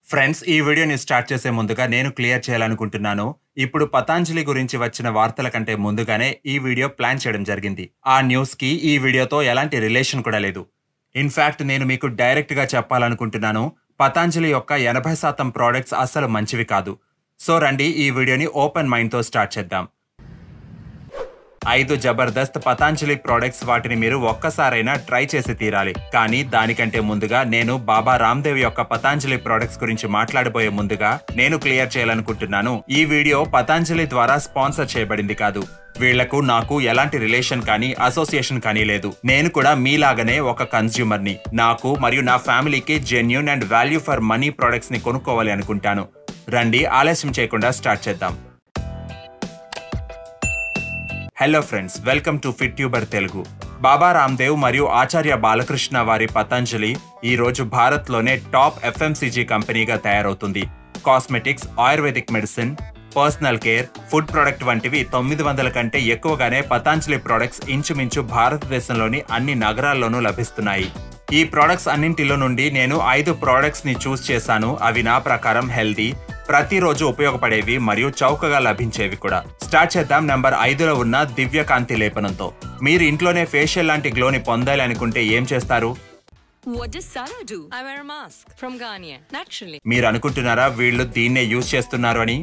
Friends, ఈ వీడియోని start చేసే ముందుగా నేను క్లియర్ చేయాలనుకుంటున్నాను. ఇప్పుడు పతాంజలి గురించి వచ్చిన వార్తల కంటే ముందుగానే ఈ వీడియో ప్లాన్ చేయడం జరిగింది. ఆ న్యూస్‌కి ఈ వీడియోతో ఎలాంటి రిలేషన్ కూడా లేదు. ఇన్‌ఫాక్ట్ నేను మీకు డైరెక్ట్‌గా చెప్పాలనుకుంటున్నాను. పతాంజలి యొక్క 80% ప్రొడక్ట్స్ అస్సలు మంచివి కాదు. సో రండి ఈ వీడియోని ఓపెన్ మైండ్‌తో స్టార్ట్ చేద్దాం. 5 జబర్దస్త్ పతాంజలి ప్రొడక్ట్స్, వాటిని మీరు ఒక్కసారైనా ట్రై చేసి తీరాలి. కానీ దానికంటే ముందుగా నేను బాబా రామ్దేవ్ యొక్క పతాంజలి ప్రొడక్ట్స్ గురించి మాట్లాడబోయే ముందుగా నేను క్లియర్ చేయాలనుకుంటున్నాను. ఈ వీడియో పతాంజలి ద్వారా స్పాన్సర్ చేయబడింది కాదు. వీళ్లకు నాకు ఎలాంటి రిలేషన్ కానీ అసోసియేషన్ కానీ లేదు. నేను కూడా మీలాగనే ఒక కన్స్యూమర్ని. నాకు మరియు నా ఫ్యామిలీకి genuine and value for money products ని కొనుక్కోవాలి అనుకుంటాను. రండి ఆలస్యం చేయకుండా స్టార్ట్ చేద్దాం. Hello friends, welcome to fit tuber Telugu. Baba Ramdev మరియు ఆచార్య బాలకృష్ణ వారి పతంజలి ఈ రోజు భారత్లోనే టాప్ ఎఫ్ఎంసీజీ కంపెనీగా తయారవుతుంది. Cosmetics, ayurvedic medicine, personal care, food product వంటివి 900 కంటే ఎక్కువగానే పతాంజలి ప్రొడక్ట్స్ ఇంచుమించు భారతదేశంలోని అన్ని నగరాల్లోనూ లభిస్తున్నాయి. ఈ ప్రొడక్ట్స్ అన్నింటిలో నుండి నేను 5 ప్రొడక్ట్స్ ని చూస్ చేశాను. అవి నా ప్రకారం హెల్దీ, ప్రతిరోజు ఉపయోగపడేవి మరియు చౌకగా లభించేవి కూడా. స్టార్ట్ చేద్దాం. నంబర్ 5లో ఉన్న దివ్య కాంతి లేపనంతో. మీరు ఇంట్లోనే ఫేషియల్ లాంటి గ్లోని పొందాలి అనుకుంటే ఏం చేస్తారు? What does Sarah do? I wear a mask from Garnier, naturally. మీరు అనుకుంటున్నారా వీళ్ళు దీన్నే యూజ్ చేస్తున్నారు అని?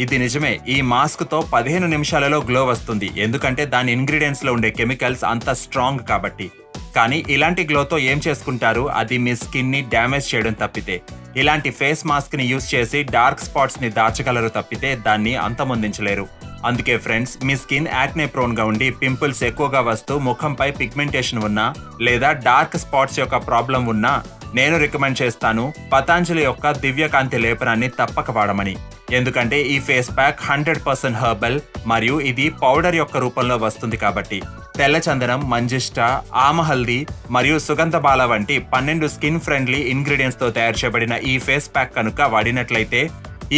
ఇది నిజమే. ఈ మాస్క్ తో 15 నిమిషాలలో గ్లో వస్తుంది, ఎందుకంటే దాని ఇంగ్రీడియంట్స్ లో ఉండే కెమికల్స్ అంత స్ట్రాంగ్ కాబట్టి. కానీ ఇలాంటి గ్లోతో ఏం చేసుకుంటారు? అది మీ స్కిన్ ని డ్యామేజ్ చేయడం తప్పితే. ఇలాంటి ఫేస్ మాస్క్ ని యూజ్ చేసి డార్క్ స్పాట్స్ ని దాచగలరు తప్పితే దాన్ని అంతమొందించలేరు. అందుకే ఫ్రెండ్స్, మీ స్కిన్ యాక్నే ప్రోన్ గా ఉండి పింపుల్స్ ఎక్కువగా వస్తూ ముఖంపై పిగ్మెంటేషన్ ఉన్నా లేదా డార్క్ స్పాట్స్ యొక్క ప్రాబ్లం ఉన్నా నేను రికమెండ్ చేస్తాను పతాంజలి యొక్క దివ్యకాంతి లేపనాన్ని తప్పక వాడమని. ఎందుకంటే ఈ ఫేస్ ప్యాక్ 100% హెర్బల్ మరియు ఇది పౌడర్ యొక్క రూపంలో వస్తుంది కాబట్టి. తెల్ల చందనం, మంజిష్ట, ఆమహల్దీ మరియు సుగంధ బాల వంటి 12 స్కిన్ ఫ్రెండ్లీ ఇంగ్రీడియంట్స్ తో తయారు చేయబడిన ఈ ఫేస్ ప్యాక్ కనుక వాడినట్లయితే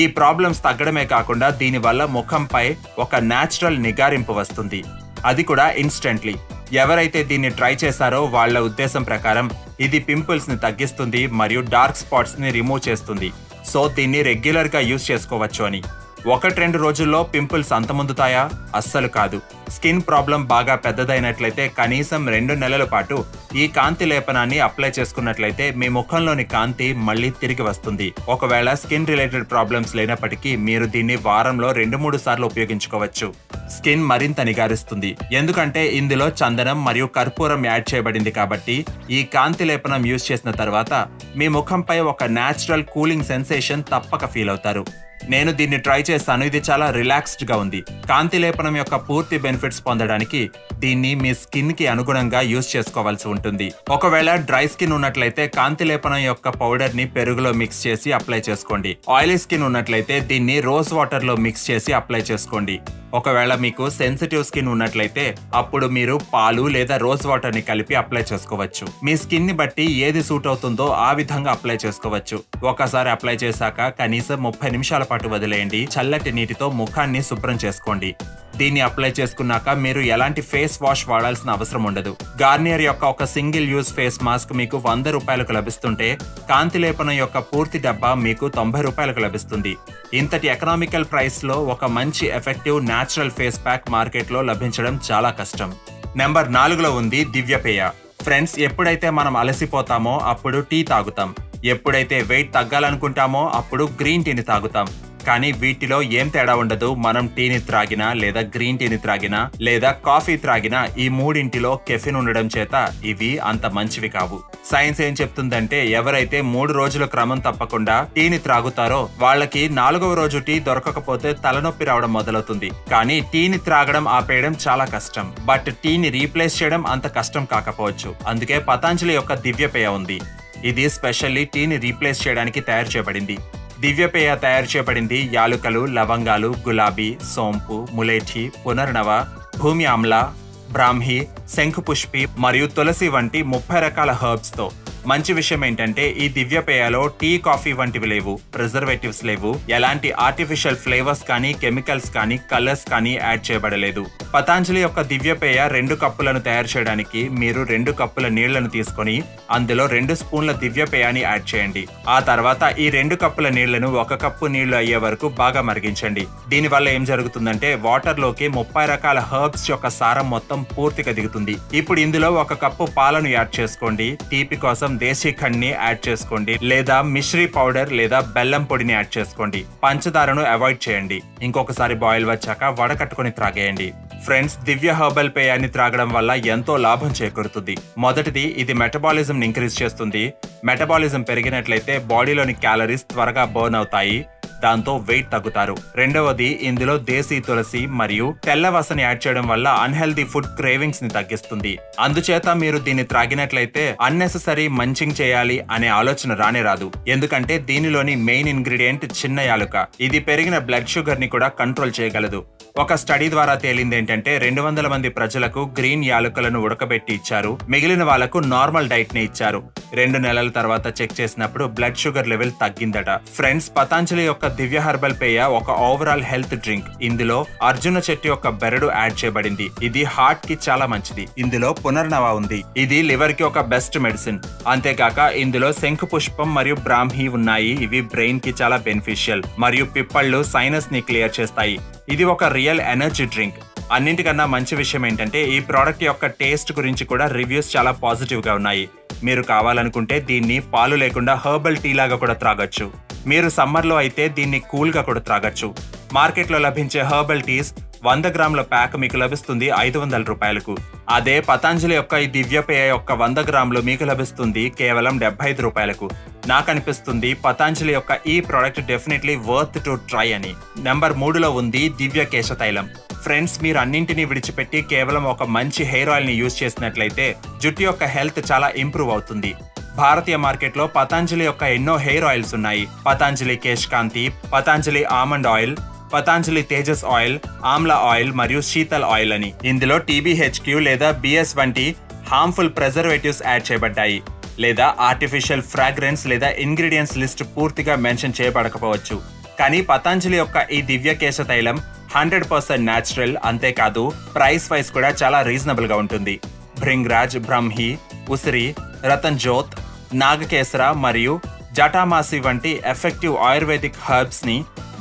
ఈ ప్రాబ్లమ్స్ తగ్గడమే కాకుండా దీనివల్ల ముఖంపై ఒక న్యాచురల్ నిగారింపు వస్తుంది, అది కూడా ఇన్స్టెంట్లీ. ఎవరైతే దీన్ని ట్రై చేశారో వాళ్ళ ఉద్దేశం ప్రకారం ఇది పింపుల్స్ ని తగ్గిస్తుంది మరియు డార్క్ స్పాట్స్ ని రిమూవ్ చేస్తుంది. సో దీన్ని రెగ్యులర్ గా యూజ్ చేసుకోవచ్చు అని. 1-2 రోజుల్లో పింపుల్స్ అంతమొందుతాయా? అస్సలు కాదు. స్కిన్ ప్రాబ్లం బాగా పెద్దదైనట్లయితే కనీసం 2 నెలల పాటు ఈ కాంతి లేపనాన్ని అప్లై చేసుకున్నట్లయితే మీ ముఖంలోని కాంతి మళ్ళీ తిరిగి వస్తుంది. ఒకవేళ స్కిన్ రిలేటెడ్ ప్రాబ్లమ్స్ లేనప్పటికీ మీరు దీన్ని వారంలో 2-3 సార్లు ఉపయోగించుకోవచ్చు. స్కిన్ మరింత నిగారిస్తుంది, ఎందుకంటే ఇందులో చందనం మరియు కర్పూరం యాడ్ చేయబడింది కాబట్టి. ఈ కాంతి లేపనం యూజ్ చేసిన తర్వాత మీ ముఖంపై ఒక న్యాచురల్ కూలింగ్ సెన్సేషన్ తప్పక ఫీల్ అవుతారు. నేను దీన్ని ట్రై చేస్తాను. ఇది చాలా రిలాక్స్డ్ గా ఉంది. కాంతి లేపనం యొక్క పూర్తి బెనిఫిట్స్ పొందడానికి దీన్ని మీ స్కిన్ కి అనుగుణంగా యూజ్ చేసుకోవాల్సి ఉంటుంది. ఒకవేళ డ్రై స్కిన్ ఉన్నట్లయితే కాంతి లేపనం యొక్క పౌడర్ ని పెరుగులో మిక్స్ చేసి అప్లై చేసుకోండి. ఆయిలీ స్కిన్ ఉన్నట్లయితే దీన్ని రోజ్ వాటర్ లో మిక్స్ చేసి అప్లై చేసుకోండి. ఒకవేళ మీకు సెన్సిటివ్ స్కిన్ ఉన్నట్లయితే అప్పుడు మీరు పాలు లేదా రోజ్ వాటర్ ని కలిపి అప్లై చేసుకోవచ్చు. మీ స్కిన్ ని బట్టి ఏది సూట్ అవుతుందో ఆ విధంగా అప్లై చేసుకోవచ్చు. ఒకసారి అప్లై చేశాక కనీసం 30 నిమిషాల పాటు వదిలేయండి. చల్లటి నీటితో ముఖాన్ని శుభ్రం చేసుకోండి. దీన్ని అప్లై చేసుకున్నాక మీరు ఎలాంటి ఫేస్ వాష్ వాడాల్సిన అవసరం ఉండదు. గార్నియర్ యొక్క ఒక సింగిల్ యూజ్ ఫేస్ మాస్క్ మీకు 100 రూపాయలకు లభిస్తుంటే కాంతి లేపనం యొక్క పూర్తి డబ్బా మీకు 90 రూపాయలకు లభిస్తుంది. ఇంతటి ఎకనామికల్ ప్రైస్ లో ఒక మంచి effective natural face pack market లో లభించడం చాలా కష్టం. నెంబర్ 4లో ఉంది దివ్యపేయ. ఫ్రెండ్స్, ఎప్పుడైతే మనం అలసిపోతామో అప్పుడు టీ తాగుతాం. ఎప్పుడైతే వెయిట్ తగ్గాలనుకుంటామో అప్పుడు గ్రీన్ టీని తాగుతాం. కానీ వీటిలో ఏం తేడా ఉండదు. మనం టీని త్రాగినా లేదా గ్రీన్ టీని త్రాగినా లేదా కాఫీ త్రాగినా ఈ మూడింటిలో కెఫిన్ ఉండడం చేత ఇవి అంత మంచివి కావు. సైన్స్ ఏం చెప్తుందంటే ఎవరైతే 3 రోజుల క్రమం తప్పకుండా టీని త్రాగుతారో వాళ్ళకి 4వ రోజు టీ దొరకకపోతే తలనొప్పి రావడం మొదలవుతుంది. కానీ టీని త్రాగడం ఆపేయడం చాలా కష్టం. బట్ టీని రీప్లేస్ చేయడం అంత కష్టం కాకపోవచ్చు. అందుకే పతాంజలి యొక్క దివ్యపేయ ఉంది. ఇది స్పెషల్లీ టీని రీప్లేస్ చేయడానికి తయారు చేయబడింది. దివ్యపేయ తయారు చేయబడింది యాలుకలు, లవంగాలు, గులాబీ, సోంపు, ములేఠి, పునర్నవ, భూమి ఆమ్ల, బ్రాహ్మి, శంఖుపుష్పి మరియు తులసి వంటి 30 రకాల హెర్బ్స్ తో. మంచి విషయం ఏంటంటే ఈ దివ్య పేయలో టీ కాఫీ వంటివి లేవు, ప్రిజర్వేటివ్స్ లేవు, ఎలాంటి ఆర్టిఫిషియల్ ఫ్లేవర్స్ కానీ కెమికల్స్ కానీ కలర్స్ కానీ యాడ్ చేయబడలేదు. పతాంజలి యొక్క దివ్య పేయ 2 కప్పులను తయారు చేయడానికి మీరు 2 కప్పుల నీళ్లను తీసుకొని అందులో 2 స్పూన్ల దివ్య పేయాన్ని యాడ్ చేయండి. ఆ తర్వాత ఈ 2 కప్పుల నీళ్లను 1 కప్పు నీళ్లు అయ్యే వరకు బాగా మరిగించండి. దీనివల్ల ఏం జరుగుతుందంటే వాటర్ లోకి 30 రకాల హర్బ్స్ యొక్క సారం మొత్తం పూర్తిగా దిగుతుంది. ఇప్పుడు ఇందులో 1 కప్పు పాలను యాడ్ చేసుకోండి. తీపి కోసం దేశీ ఖండ్ని యాడ్ చేసుకోండి, లేదా మిశ్రీ పౌడర్ లేదా బెల్లం పొడిని యాడ్ చేసుకోండి. పంచదారను అవాయిడ్ చేయండి. ఇంకొకసారి బాయిల్ వచ్చాక వడకట్టుకుని త్రాగేయండి. ఫ్రెండ్స్, దివ్య హెర్బల్ పేయాన్ని త్రాగడం వల్ల ఎంతో లాభం చేకూరుతుంది. మొదటిది, ఇది మెటబాలిజం ఇంక్రీజ్ చేస్తుంది. మెటబాలిజం పెరిగినట్లయితే బాడీలోని క్యాలరీస్ త్వరగా బర్న్ అవుతాయి, దాంతో వెయిట్ తగ్గుతారు. రెండవది, ఇందులో దేశీ తులసి మరియు తెల్లవసని యాడ్ చేయడం వల్ల అన్హెల్దీ ఫుడ్ క్రేవింగ్స్ ని తగ్గిస్తుంది. అందుచేత మీరు దీన్ని త్రాగినట్లయితే అన్నెసెసరీ మంచింగ్ చేయాలి అనే ఆలోచన రానే రాదు. ఎందుకంటే దీనిలోని మెయిన్ ఇంగ్రీడియంట్ చిన్న యాలుక. ఇది పెరిగిన బ్లడ్ షుగర్ ని కూడా కంట్రోల్ చేయగలదు. ఒక స్టడీ ద్వారా తేలింది ఏంటంటే 200 మంది ప్రజలకు గ్రీన్ యాలుకలను ఉడకబెట్టి ఇచ్చారు, మిగిలిన వాళ్లకు నార్మల్ డైట్ ని ఇచ్చారు. 2 నెలల తర్వాత చెక్ చేసినప్పుడు బ్లడ్ షుగర్ లెవెల్ తగ్గిందట. ఫ్రెండ్స్, పతాంజలి యొక్క దివ్య హెర్బల్ పేయ ఒక ఓవరాల్ హెల్త్ డ్రింక్. ఇందులో అర్జున చెట్టు యొక్క బెరడు యాడ్ చేయబడింది. ఇది హార్ట్ కి చాలా మంచిది. ఇందులో పునర్నవ ఉంది. ఇది లివర్ కి ఒక బెస్ట్ మెడిసిన్. అంతేకాక ఇందులో శంఖు పుష్పం మరియు బ్రాహ్మి ఉన్నాయి. ఇవి బ్రెయిన్ కి చాలా బెనిఫిషియల్. మరియు పిప్పళ్ళు సైనస్ ని క్లియర్ చేస్తాయి. ఇది ఒక రియల్ ఎనర్జీ డ్రింక్. అన్నింటికన్నా మంచి విషయం ఏంటంటే ఈ ప్రోడక్ట్ యొక్క టేస్ట్ గురించి కూడా రివ్యూస్ చాలా పాజిటివ్ గా ఉన్నాయి. మీరు కావాలనుకుంటే దీన్ని పాలు లేకుండా హెర్బల్ టీ లాగా కూడా త్రాగొచ్చు. మీరు సమ్మర్ లో అయితే దీన్ని కూల్ గా కూడా త్రాగొచ్చు. మార్కెట్ లో లభించే హెర్బల్ టీస్ 100 గ్రాముల ప్యాక్ మీకు లభిస్తుంది 500 రూపాయలకు. అదే పతాంజలి యొక్క ఈ దివ్య పేయ యొక్క 100 గ్రాములు మీకు లభిస్తుంది కేవలం 75 రూపాయలకు. నాకు అనిపిస్తుంది పతాంజలి యొక్క ఈ product definitely worth to try అని. నెంబర్ 3లో ఉంది దివ్య కేశ తైలం. ఫ్రెండ్స్, మీరు అన్నింటినీ విడిచిపెట్టి కేవలం ఒక మంచి హెయిర్ ఆయిల్ ని యూజ్ చేసినట్లయితే జుట్టు యొక్క హెల్త్ చాలా ఇంప్రూవ్ అవుతుంది. భారతీయ మార్కెట్ లో పతాంజలి యొక్క ఎన్నో హెయిర్ ఆయిల్స్ ఉన్నాయి. Patanjali Kesh Kanti, Patanjali almond oil, Patanjali Tejas oil, Amla oil మరియు శీతల్ ఆయిల్ అని. ఇందులో TBHQ లేదా BS వంటి హార్మ్ఫుల్ ప్రిజర్వేటివ్స్ యాడ్ చేయబడ్డాయి. లేదా ఆర్టిఫిషియల్ ఫ్రాగ్రెన్స్ లేదా ఇంగ్రీడియంట్స్ లిస్ట్ పూర్తిగా మెన్షన్ చేయబడకపోవచ్చు. కానీ పతాంజలి యొక్క ఈ దివ్య కేశ తైలం 100% న్యాచురల్. అంతేకాదు ప్రైస్ వైజ్ కూడా చాలా రీజనబుల్ గా ఉంటుంది. భృంగరాజ్, బ్రహ్మి, ఉసిరి, రతన్ జోత్, నాగకేసర మరియు జటామాసి వంటి ఎఫెక్టివ్ ఆయుర్వేదిక్ హర్బ్స్ ని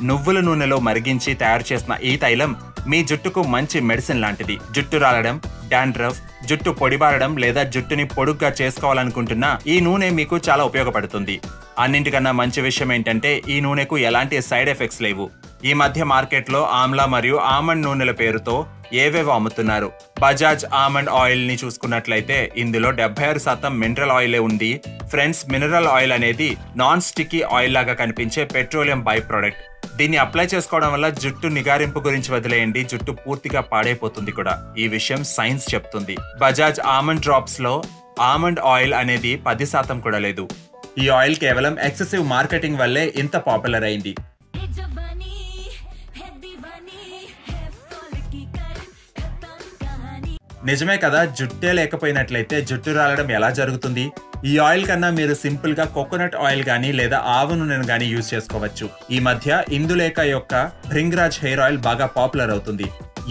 నువ్వుల నూనెలో మరిగించి తయారు చేసిన ఈ తైలం మీ జుట్టుకు మంచి మెడిసిన్ లాంటిది. జుట్టు రాలడం, డాండ్రఫ్, జుట్టు పొడిబారడం లేదా జుట్టుని పొడుగ్గా చేసుకోవాలనుకుంటున్నా ఈ నూనె మీకు చాలా ఉపయోగపడుతుంది. అన్నింటికన్నా మంచి విషయం ఏంటంటే ఈ నూనెకు ఎలాంటి సైడ్ ఎఫెక్ట్స్ లేవు. ఈ మధ్య మార్కెట్లో ఆమ్లా మరియు ఆమండ్ నూనెల పేరుతో ఏవేవో అమ్ముతున్నారు. బజాజ్ ఆమండ్ ఆయిల్ ని చూసుకున్నట్లయితే ఇందులో 76% మినరల్ ఆయిలే ఉంది. ఫ్రెండ్స్, మినరల్ ఆయిల్ అనేది నాన్ స్టిక్కీ ఆయిల్ లాగా కనిపించే పెట్రోలియం బై ప్రొడక్ట్. దీన్ని అప్లై చేసుకోవడం వల్ల జుట్టు నిగారింపు గురించి వదిలేయండి, జుట్టు పూర్తిగా పాడైపోతుంది కూడా. ఈ విషయం సైన్స్ చెప్తుంది. బజాజ్ ఆమండ్ డ్రాప్స్ లో ఆమండ్ ఆయిల్ అనేది 10% కూడా లేదు. ఈ ఆయిల్ కేవలం ఎక్సెసివ్ మార్కెటింగ్ వల్లే ఇంత పాపులర్ అయింది. నిజమే కదా, జుట్టే లేకపోయినట్లయితే జుట్టు రాలడం ఎలా జరుగుతుంది? ఈ ఆయిల్ కన్నా మీరు సింపుల్ గా కోకోనట్ ఆయిల్ గానీ లేదా ఆవు నూనెను గానీ యూజ్ చేసుకోవచ్చు. ఈ మధ్య ఇందులేక యొక్క భృంగరాజ్ హెయిర్ ఆయిల్ బాగా పాపులర్ అవుతుంది.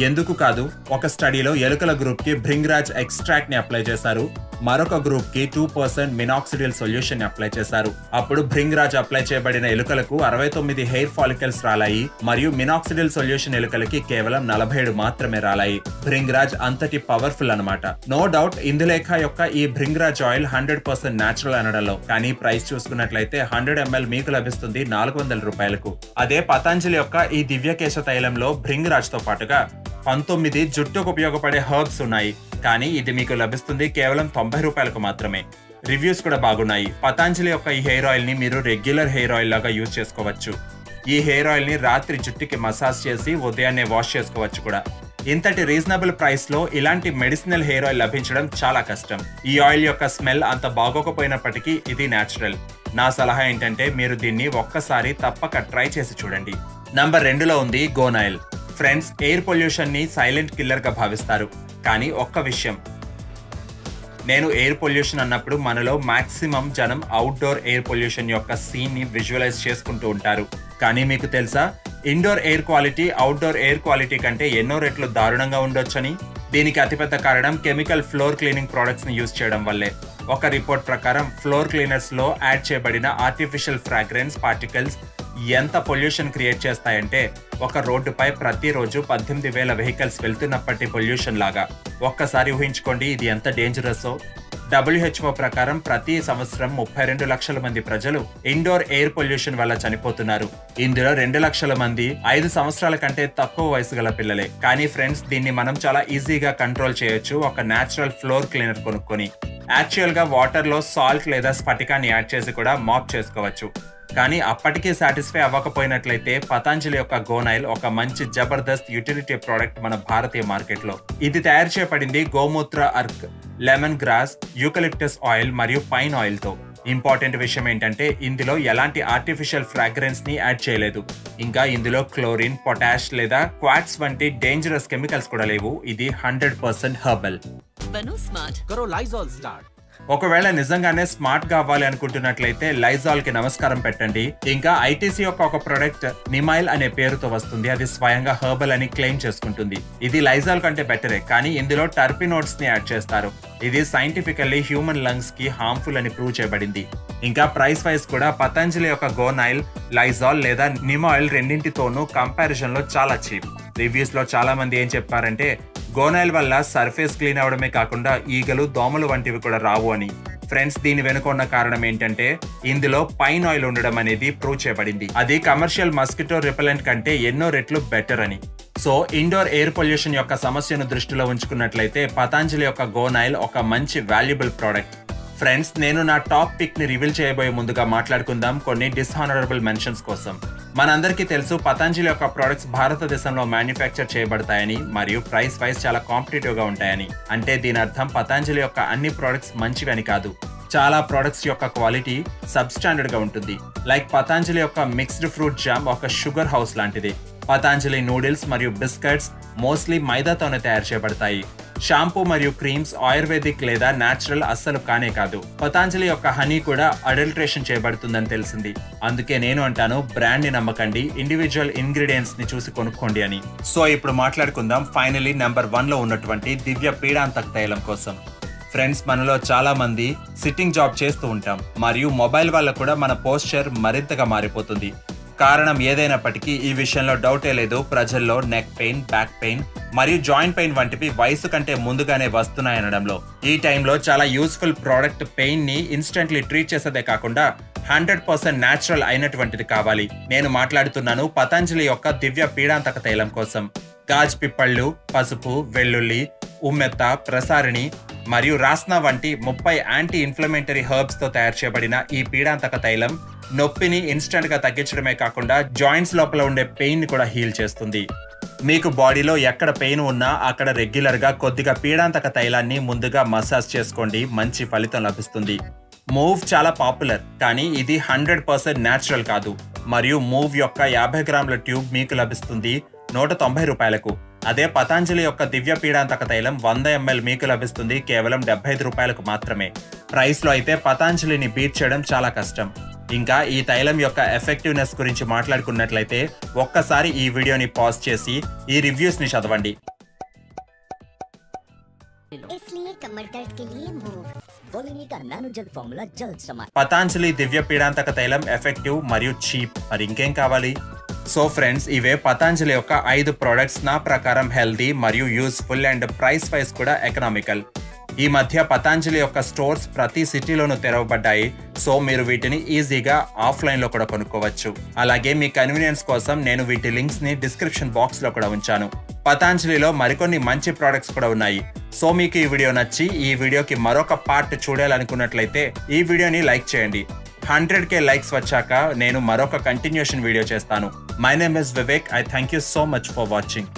ఎందుకు కాదు, ఒక స్టడీలో ఎలుకల గ్రూప్ కి భృంగరాజ్ ఎక్స్ట్రాక్ట్ ని అప్లై చేశారు, మరొక గ్రూప్ కి 2% మినాక్సిడిల్ సొల్యూషన్ ని అప్లై చేశారు. అప్పుడు భృంగరాజ్ అప్లై చేయబడిన ఎలుకలకు 69 హెయిర్ ఫాలికల్స్ రాలాయి మరియు మినాక్సిడిల్ సొల్యూషన్ ఎలుకలకి కేవలం 47 మాత్రమే రాలాయి. భృంగరాజ్ అంతటి పవర్ఫుల్ అన్నమాట. నో డౌట్ ఇందులేఖ యొక్క ఈ భృంగరాజ్ ఆయిల్ 100% న్యాచురల్ అనడంలో. కానీ ప్రైస్ చూసుకున్నట్లయితే 100 ml మీకు లభిస్తుంది 400 రూపాయలకు. అదే పతాంజలి యొక్క ఈ దివ్యకేశ తైలంలో భృంగరాజ్ తో పాటుగా 19 జుట్టుకు ఉపయోగపడే హర్బ్స్ ఉన్నాయి. కానీ ఇది మీకు లభిస్తుంది కేవలం 90 రూపాయలకు మాత్రమే. రివ్యూస్ కూడా బాగున్నాయి. పతాంజలి యొక్క ఈ హెయిర్ ఆయిల్ ని మీరు రెగ్యులర్ హెయిర్ ఆయిల్ లాగా యూజ్ చేసుకోవచ్చు. ఈ హెయిర్ ఆయిల్ ని రాత్రి జుట్టుకి మసాజ్ చేసి ఉదయాన్నే వాష్ చేసుకోవచ్చు కూడా. ఇంతటి రీజనబుల్ ప్రైస్ లో ఇలాంటి మెడిసినల్ హెయిర్ ఆయిల్ లభించడం చాలా కష్టం. ఈ ఆయిల్ యొక్క స్మెల్ అంత బాగోకపోయినప్పటికీ ఇది న్యాచురల్. నా సలహా ఏంటంటే మీరు దీన్ని ఒక్కసారి తప్పక ట్రై చేసి చూడండి. నంబర్ 2లో ఉంది గోనాయిల్. ఫ్రెండ్స్, ఎయిర్ పొల్యూషన్ ని సైలెంట్ కిల్లర్ గా భావిస్తారు. కానీ ఒక్క విషయం, నేను ఎయిర్ పొల్యూషన్ అన్నప్పుడు మనలో మాక్సిమం జనం అవుట్డోర్ ఎయిర్ పొల్యూషన్ యొక్క సీన్ ని విజువలైజ్ చేసుకుంటూ ఉంటారు. కానీ మీకు తెలుసా, indoor air quality outdoor air quality కంటే ఎన్నో రెట్లు దారుణంగా ఉండొచ్చని? దీనికి అతిపెద్ద కారణం కెమికల్ ఫ్లోర్ క్లీనింగ్ ప్రొడక్ట్స్ ని యూజ్ చేయడం వల్లే. ఒక రిపోర్ట్ ప్రకారం ఫ్లోర్ క్లీనర్స్ లో యాడ్ చేయబడిన ఆర్టిఫిషియల్ ఫ్రాగ్రెన్స్ పార్టికల్స్ ఎంత పొల్యూషన్ క్రియేట్ చేస్తాయంటే, ఒక రోడ్డుపై ప్రతిరోజు 18,000 వెహికల్స్ వెళ్తున్నప్పటి పొల్యూషన్ లాగా. ఒక్కసారి ఊహించుకోండి ఇది ఎంత డేంజరస్సో. WHO ప్రకారం ప్రతి సంవత్సరం 32 లక్షల మంది ప్రజలు ఇండోర్ ఎయిర్ పొల్యూషన్ వల్ల చనిపోతున్నారు. ఇందులో 2 లక్షల మంది 5 సంవత్సరాల కంటే తక్కువ వయసు గల పిల్లలే. కానీ ఫ్రెండ్స్, దీన్ని మనం చాలా ఈజీగా కంట్రోల్ చేయొచ్చు ఒక నేచురల్ ఫ్లోర్ క్లీనర్ కొనుక్కొని. యాక్చువల్ గా వాటర్ లో సాల్ట్ లేదా స్ఫటికాన్ని యాడ్ చేసి కూడా మాప్ చేసుకోవచ్చు. కానీ అప్పటికీ సాటిస్ఫై అవ్వకపోయినట్లయితే పతాంజలి యొక్క గోనైల్ ఒక మంచి జబర్దస్త్ యూటిలిటీ ప్రోడక్ట్ మన భారతీయ మార్కెట్ లో. ఇది తయారు చేయబడింది gomutra అర్క్, lemon grass, eucalyptus oil మరియు పైన్ ఆయిల్ తో. ఇంపార్టెంట్ విషయం ఏంటంటే ఇందులో ఎలాంటి ఆర్టిఫిషియల్ ఫ్రాగ్రెన్స్ ని యాడ్ చేయలేదు. ఇంకా ఇందులో క్లోరిన్, పొటాష్ లేదా క్వాట్స్ వంటి డేంజరస్ కెమికల్స్ కూడా లేవు. ఇది 100% హెర్బల్. ఒకవేళ నిజంగానే స్మార్ట్ గా అవ్వాలి అనుకుంటున్నట్లయితే లైజాల్ కి నమస్కారం పెట్టండి. ఇంకా ఐటీసీ యొక్క ఒక ప్రొడక్ట్ నిమైల్ అనే పేరుతో వస్తుంది. అది స్వయంగా హెర్బల్ అని క్లెయిమ్ చేసుకుంటుంది. ఇది లైజాల్ కంటే బెటరే, కానీ ఇందులో టర్పినోడ్స్ ని యాడ్ చేస్తారు. ఇది సైంటిఫికల్లీ హ్యూమన్ లంగ్స్ కి హార్మ్ఫుల్ అని ప్రూవ్ చేయబడింది. ఇంకా ప్రైస్ వైజ్ కూడా పతంజలి యొక్క గోనైల్, లైజాల్ లేదా నిమైల్ రెండింటితోనూ కంపారిజన్ లో చాలా చీప్. రివ్యూస్ లో చాలా మంది ఏం చెప్పారంటే, గోనైల్ వల్ల సర్ఫేస్ క్లీన్ అవడమే కాకుండా ఈగలు, దోమలు వంటివి కూడా రావు అని. ఫ్రెండ్స్, దీని వెనుక ఉన్న కారణం ఏంటంటే ఇందులో పైన్ ఆయిల్ ఉండడం అనేది ప్రూవ్ చేయబడింది. అది కమర్షియల్ మస్కిటో రిపెలెంట్ కంటే ఎన్నో రెట్లు బెటర్ అని. సో ఇండోర్ ఎయిర్ పొల్యూషన్ యొక్క సమస్యను దృష్టిలో ఉంచుకున్నట్లయితే పతాంజలి యొక్క గోనైల్ ఒక మంచి వాల్యుబుల్ ప్రోడక్ట్. ఫ్రెండ్స్, నేను నా టాప్ పిక్ ని రివీల్ చేయబోయే ముందుగా మాట్లాడుకుందాం కొన్ని డిస్హానరబుల్ మెన్షన్స్ కోసం. మనందరికీ తెలుసు పతాంజలి యొక్క ప్రొడక్ట్స్ భారతదేశంలో మ్యానుఫ్యాక్చర్ చేయబడతాయని మరియు ప్రైస్ వైజ్ చాలా కాంపిటేటివ్ గా ఉంటాయని. అంటే దీని అర్థం పతాంజలి యొక్క అన్ని ప్రొడక్ట్స్ మంచివి అని కాదు. చాలా ప్రొడక్ట్స్ యొక్క క్వాలిటీ సబ్ స్టాండర్డ్ గా ఉంటుంది. లైక్ పతాంజలి యొక్క మిక్స్డ్ ఫ్రూట్ జామ్ ఒక షుగర్ హౌస్ లాంటిది. పతాంజలి నూడిల్స్ మరియు బిస్కెట్స్ మోస్ట్లీ మైదాతోనే తయారు చేయబడతాయి. షాంపూ మరియు క్రీమ్స్ ఆయుర్వేదిక్ లేదా నేచురల్ అస్సలు కానే కాదు. పతాంజలి యొక్క హనీ కూడా అడల్ట్రేషన్ చేయబడుతుందని తెలిసింది. అందుకే నేను అంటాను, బ్రాండ్ ని నమ్మకండి, ఇండివిజువల్ ఇంగ్రీడియంట్స్ ని చూసి కొనుక్కోండి అని. సో ఇప్పుడు మాట్లాడుకుందాం ఫైనలీ నెంబర్ 1 లో ఉన్నటువంటి దివ్య పీడాంతక తైలం కోసం. ఫ్రెండ్స్, మనలో చాలా మంది సిట్టింగ్ జాబ్ చేస్తూ ఉంటాం మరియు మొబైల్ వల్ల కూడా మన పోస్చర్ మరింతగా మారిపోతుంది. కారణం ఏదైనప్పటికీ ఈ విషయంలో డౌటే లేదు, ప్రజల్లో నెక్ పెయిన్, బ్యాక్ పెయిన్ మరియు జాయింట్ పెయిన్ వంటివి వయసు కంటే ముందుగానే వస్తున్నాయనడంలో. ఈ టైంలో చాలా యూస్ఫుల్ ప్రోడక్ట్ పెయిన్ ని ఇన్స్టెంట్లీ ట్రీట్ చేసేదే కాకుండా 100% న్యాచురల్ అయినటువంటిది కావాలి. నేను మాట్లాడుతున్నాను పతంజలి యొక్క దివ్య పీడాంతక తైలం కోసం. గాజ్ పిప్పళ్ళు, పసుపు, వెల్లుల్లి, ఉమ్మెత్త, ప్రసారిణి మరియు రాస్నా వంటి 30 యాంటీ ఇన్ఫ్లమేటరీ హెర్బ్స్ తో తయారు చేయబడిన ఈ పీడాంతక తైలం నొప్పిని ఇన్స్టెంట్ గా తగ్గించడమే కాకుండా జాయింట్స్ లోపల ఉండే పెయిన్ ని కూడా హీల్ చేస్తుంది. మీకు బాడీలో ఎక్కడ పెయిన్ ఉన్నా అక్కడ రెగ్యులర్ గా కొద్దిగా పీడాంతక తైలాన్ని ముందుగా మసాజ్ చేసుకోండి, మంచి ఫలితం లభిస్తుంది. మూవ్ చాలా పాపులర్, కానీ ఇది 100% న్యాచురల్ కాదు. మరియు మూవ్ యొక్క 50 గ్రాముల ట్యూబ్ మీకు లభిస్తుంది 190 రూపాయలకు. అదే పతాంజలి యొక్క దివ్య పీడాంతక తైలం 100 ml మీకు లభిస్తుంది కేవలం 75 రూపాయలకు మాత్రమే. ప్రైస్ లో అయితే పతాంజలిని బీట్ చేయడం చాలా కష్టం. ఇంకా ఈ తైలం యొక్క ఎఫెక్టివ్నెస్ గురించి మాట్లాడుకున్నట్లయితే ఒక్కసారి ఈ వీడియోని పాజ్ చేసి ఈ రివ్యూస్ ని చదవండి. పతాంజలి దివ్య పీడాంతక తైలం ఎఫెక్టివ్ మరియు చీప్, మరి ఇంకేం కావాలి? సో ఫ్రెండ్స్, ఇవే పతాంజలి యొక్క 5 ప్రొడక్ట్స్ నా ప్రకారం హెల్దీ మరియు యూస్ఫుల్ అండ్ ప్రైస్ వైజ్ కూడా ఎకనామికల్. ఈ మధ్య పతాంజలి యొక్క స్టోర్స్ ప్రతి సిటీలోనూ తెరవబడ్డాయి. సో మీరు వీటిని ఈజీగా ఆఫ్లైన్ లో కూడా కొనుక్కోవచ్చు. అలాగే మీ కన్వీనియన్స్ కోసం నేను వీటి లింక్స్ ని డిస్క్రిప్షన్ బాక్స్ లో కూడా ఉంచాను. పతాంజలిలో మరికొన్ని మంచి ప్రొడక్ట్స్ కూడా ఉన్నాయి. సో మీకు ఈ వీడియో నచ్చి ఈ వీడియోకి మరొక పార్ట్ చూడాలనుకున్నట్లయితే ఈ వీడియోని లైక్ చేయండి. 100K లైక్స్ వచ్చాక నేను మరొక కంటిన్యూషన్ వీడియో చేస్తాను. My name is Vivek. I thank you so much for watching.